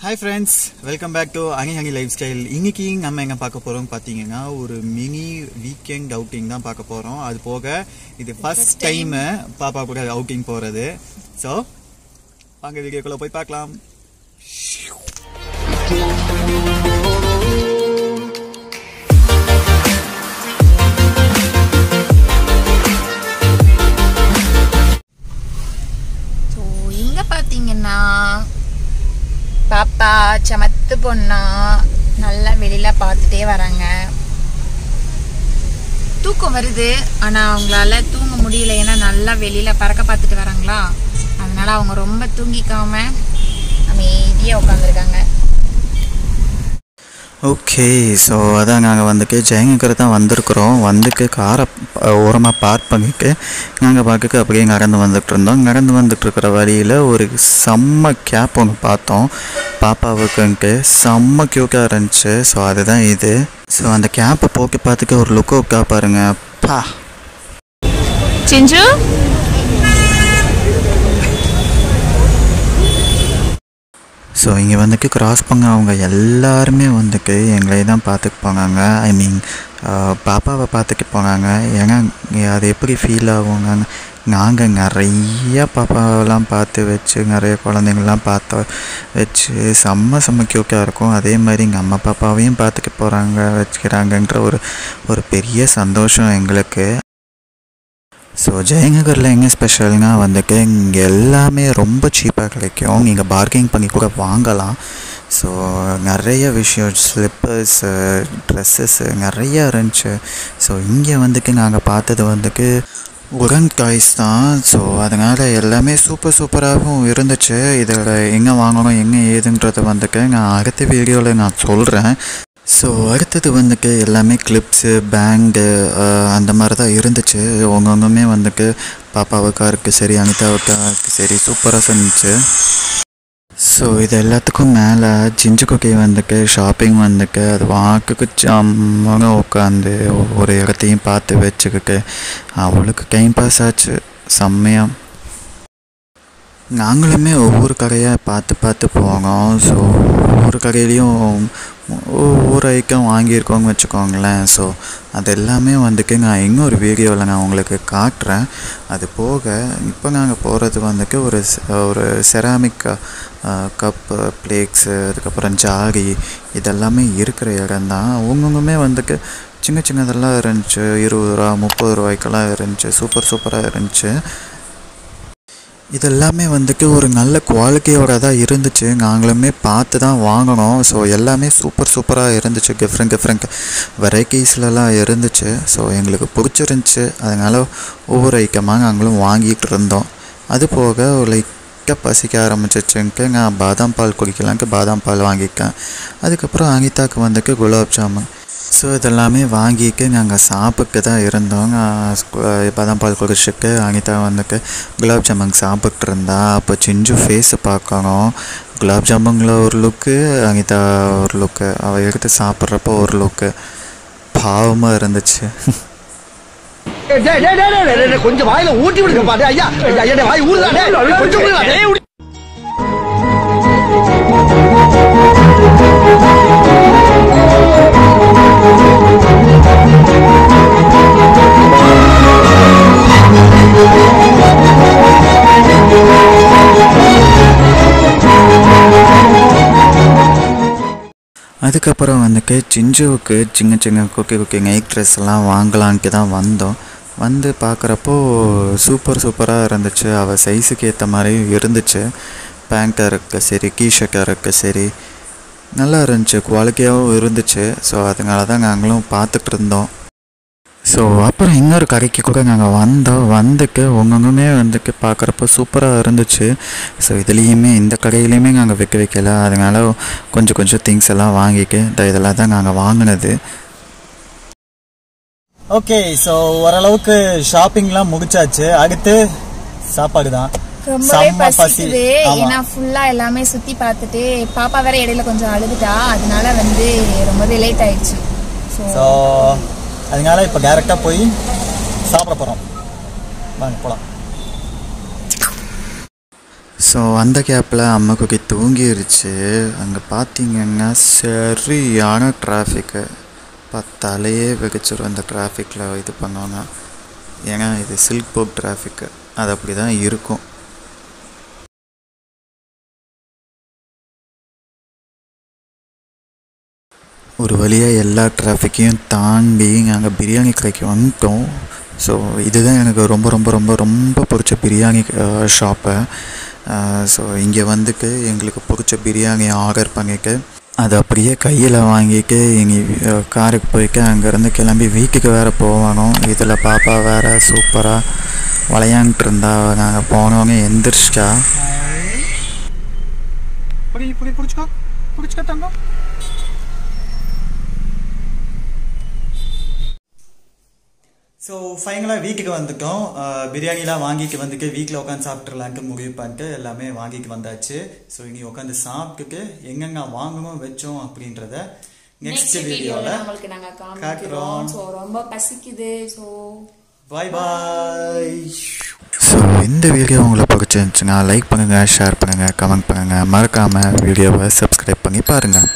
Hi friends, welcome back to Angi Angi Lifestyle. இன்னைக்கு நம்ம எங்க பார்க்க போறோம் பாத்தீங்கன்னா ஒரு மினி வீக்கெண்ட் அவுட்டிங் தான் பார்க்க போறோம். அது போக இது ஃபர்ஸ்ட் டைம் பாப்பா கூட அவுட்டிங் போறது. சோ வாங்க வீடியோக்குள்ள போய் பார்க்கலாம். சோ இங்க பாத்தீங்கன்னா பாப்பா சமத்து பொண்ணா நல்லா வெளியில பார்த்துட்டே வராங்க. தூக்கம் வருது, ஆனா அவங்களால தூங்க முடியல. ஏன்னா நல்லா வெளியில பறக்க பார்த்துட்டு வராங்களா, அதனால அவங்க ரொம்ப தூங்கிக்காம அமைதியா உட்காந்துருக்காங்க. ஓகே, ஸோ அதான் நாங்கள் வந்துட்டு ஜெயங்கர் தான் வந்திருக்கிறோம். வந்துட்டு காரை ஓரமாக பார்க் பண்ணிட்டு நாங்கள் பார்க்க அப்படியே நடந்து வந்துட்டு இருந்தோம். நடந்து வந்துட்டு இருக்கிற வழியில் ஒரு செம்ம கேப் ஒன்று பார்த்தோம். பாப்பாவுக்குன்ட்டு செம்ம க்யூட்டாக இருந்துச்சு. ஸோ அதுதான் இது. ஸோ அந்த கேப்பை போக்கி பார்த்துட்டு ஒரு லுக் அவுட்டா பாருங்க. பா சிஞ்சு ஸோ இங்கே வந்துட்டு கிராஸ் பண்ண அவங்க எல்லாருமே வந்துட்டு எங்களை தான் பார்த்துட்டு போனாங்க. ஐ மீன் பாப்பாவை பார்த்துட்டு போனாங்க. ஏன்னா அது எப்படி ஃபீல் ஆகுங்க, நாங்கள் நிறைய பாப்பாவெல்லாம் பார்த்து வச்சு நிறைய குழந்தைங்கள்லாம் பார்த்து வச்சு செம்ம க்யூட்டாக இருக்கும். அதே மாதிரி எங்கள் அம்மா பாப்பாவையும் பார்த்துட்டு போகிறாங்க வச்சுக்கிறாங்கன்ற ஒரு பெரிய சந்தோஷம் எங்களுக்கு. ஸோ ஜெயநகரில் எங்கே ஸ்பெஷல்னால் வந்துட்டு இங்கே எல்லாமே ரொம்ப சீப்பாக கிடைக்கும். நீங்கள் பார்கெனிங் பண்ணி கூட வாங்கலாம். ஸோ நிறைய விஷயம், ஸ்லிப்பர்ஸு, ட்ரெஸ்ஸஸ்ஸு நிறையா இருந்துச்சு. ஸோ இங்கே வந்துட்டு நாங்கள் பார்த்தது வந்துட்டு உடன் டாய்ஸ் தான். ஸோ அதனால் எல்லாமே சூப்பராகவும் இருந்துச்சு. இதில் எங்கே வாங்கணும் எங்கே ஏதுன்றது வந்துட்டு நான் அடுத்த வீடியோவில் நான் சொல்கிறேன். ஸோ அடுத்தது வந்துட்டு எல்லாமே கிளிப்ஸு, பேண்டு அந்த மாதிரி தான் இருந்துச்சு. ஒவ்வொன்றுமே வந்துட்டு பாப்பாவுக்காருக்கு சரி, அனிதாவுக்காருக்கு சரி சூப்பராக இருந்துச்சு. ஸோ இது எல்லாத்துக்கும் மேலே ஜிஞ்சு குக்கி வந்துட்டு ஷாப்பிங் வந்துட்டு அது வாக்குக்கு ஜம்மாக உட்காந்து ஒரு இடத்தையும் பார்த்து வச்சுக்கிட்டு அவளுக்கு டைம் பாஸ் ஆச்சு செம்மையாக. நாங்களுமே ஒவ்வொரு கடையாக பார்த்து போனோம். ஸோ ஒவ்வொரு கடையிலையும் ஒவ்வொரு ஐட்டம் வாங்கியிருக்கோங்க வச்சுக்கோங்களேன். ஸோ அது எல்லாமே வந்துட்டு நான் இன்னொரு வீடியோவில் நான் உங்களுக்கு காட்டுறேன். அது போக இப்போ நாங்கள் போகிறது வந்துட்டு ஒரு செராமிக் கப்பு, பிளேட்ஸு, அதுக்கப்புறம் ஜாடி இதெல்லாமே இருக்கிற இடம்தான். அவங்கவுங்குமே வந்துட்டு சின்னதெல்லாம் இருந்துச்சு. 20 ரூபா 30 ரூபாய்க்கெல்லாம் இருந்துச்சு. சூப்பராக இருந்துச்சு. இதெல்லாமே வந்துட்டு ஒரு நல்ல குவாலிட்டியோட தான் இருந்துச்சு. நாங்களுமே பார்த்து தான் வாங்கினோம். ஸோ எல்லாமே சூப்பராக இருந்துச்சு. டிஃப்ரெண்ட் வெரைட்டிஸ்லலாம் இருந்துச்சு. ஸோ எங்களுக்கு பிடிச்சிருந்துச்சி. அதனால் ஒவ்வொரு ஐட்டமாக நாங்களும் வாங்கிட்டு இருந்தோம். அது போக லைட்டாக பசிக்க ஆரம்பிச்சிச்சுன்ட்டு நான் பாதாம் பால் குடிக்கலான்ட்டு பாதாம் பால் வாங்கிட்டேன். அதுக்கப்புறம் அனிதாக்கு வந்துட்டு குலாப் ஜாமுன். ஸோ இதெல்லாமே வாங்கிட்டு நாங்கள் சாப்பிட்டு தான் இருந்தோம். பாதாம் பால் குடிச்சிட்டு அனிதா வந்துட்டு குலாப் ஜாமுன் சாப்பிட்டு இருந்தா. அப்போ சிஞ்சு ஃபேஸை பார்க்கணும். குலாப் ஜாமுனில் ஒரு லுக்கு, அனிதா ஒரு லுக்கு, அவள் எடுத்து சாப்பிட்றப்போ ஒரு லுக்கு பாவமாக இருந்துச்சு. கொஞ்சம் வாயில ஊட்டி விடுங்க பாரு. ஐயா வாய் ஊறுதான். அதுக்கப்புறம் வந்துட்டு சிஞ்சுவுக்கு சின்ன குக்கி நைட் ட்ரெஸ் எல்லாம் வாங்கலான்ட்டு தான் வந்தோம். வந்து பார்க்குறப்போ சூப்பராக இருந்துச்சு. அவள் சைஸுக்கு ஏற்ற மாதிரி இருந்துச்சு. பேண்ட்டாக இருக்க சரி, டீஷர்ட்டாக இருக்க சரி நல்லா இருந்துச்சு, குவாலிட்டியாகவும் இருந்துச்சு. ஸோ அதனால தான் நாங்களும் பார்த்துட்டு இருந்தோம். ஸோ அப்புறம் இன்னொரு கடைக்கு கூட நாங்கள் வந்துட்டு ஒவ்வொன்றுமே வந்துட்டு பார்க்குறப்போ சூப்பராக இருந்துச்சு. ஸோ இதுலேயுமே இந்த கடையிலையுமே நாங்கள் வைக்கல. அதனால கொஞ்சம் திங்ஸ் எல்லாம் வாங்கிட்டு இதெல்லாம் தான் நாங்கள் வாங்கினது. ஓகே, ஸோ ஓரளவுக்கு ஷாப்பிங்லாம் முடிச்சாச்சு. அடுத்து சாப்பாடு தான். ரொம்பவே பசிக்குது. ஏன்னா ஃபுல்லா எல்லாமே சுத்தி பார்த்துட்டு பாப்பா வேற இடையில கொஞ்சம் அழுதுட்டா, அதனால ரொம்பவே லேட் ஆயிடுச்சு. ஸோ அதனால இப்போ டைரெக்டாக போய் சாப்பிட போகிறோம். வாங்க போகலாம். ஸோ அந்த கேப்பில் அம்மா குட்டி தூங்கிருச்சு. அங்கே பார்த்தீங்கன்னா சரியான டிராஃபிக்கு. தலையே வெடிச்சிடும் அந்த டிராஃபிக்கில் இது பண்ணுவாங்க. ஏன்னா இது சில்க் போக் டிராஃபிக்கு, அது அப்படி தான் இருக்கும். ஒரு வழியாக எல்லா டிராஃபிக்கையும் தாண்டி நாங்கள் பிரியாணி கடைக்கு வந்துட்டோம். ஸோ இதுதான் எனக்கு ரொம்ப ரொம்ப ரொம்ப ரொம்ப பிடிச்ச பிரியாணி ஷாப்பு. ஸோ இங்கே வந்துட்டு எங்களுக்கு பிடிச்ச பிரியாணி ஆர்டர் பண்ணிவிட்டு அதை அப்படியே கையில் வாங்கிட்டு இனி காருக்கு போயிட்டு அங்கேருந்து கிளம்பி வீட்டுக்கு வேறு போகணும். இதில் பாப்பா வேறு சூப்பராக விளையாண்டுட்டு இருந்தா. நாங்கள் போனவங்க எந்திரிச்சிட்டா. ஸோ ஃபைனலாக வீட்டுக்கு வந்துட்டோம். பிரியாணிலாம் வாங்கிட்டு வந்துட்டு வீட்டில் உட்காந்து சாப்பிட்றலான்ட்டு முடிவு பண்ணிட்டு எல்லாமே வாங்கிட்டு வந்தாச்சு. ஸோ இனி உட்காந்து சாப்பிட்டுட்டு எங்கெங்க வாங்கணும் வச்சோம் அப்படின்றத நெக்ஸ்ட் வீடியோவில் உங்களுக்கு நாங்கள் காமிக்கிறோம். ஸோ ரொம்ப பசிக்குது. ஸோ பாய் பாய். ஸோ இந்த வீடியோ உங்களுக்கு பிடிச்சிருந்துச்சுன்னா லைக் பண்ணுங்கள், ஷேர் பண்ணுங்கள், கமெண்ட் பண்ணுங்கள். மறக்காமல் வீடியோவை சப்ஸ்கிரைப் பண்ணி பாருங்கள்.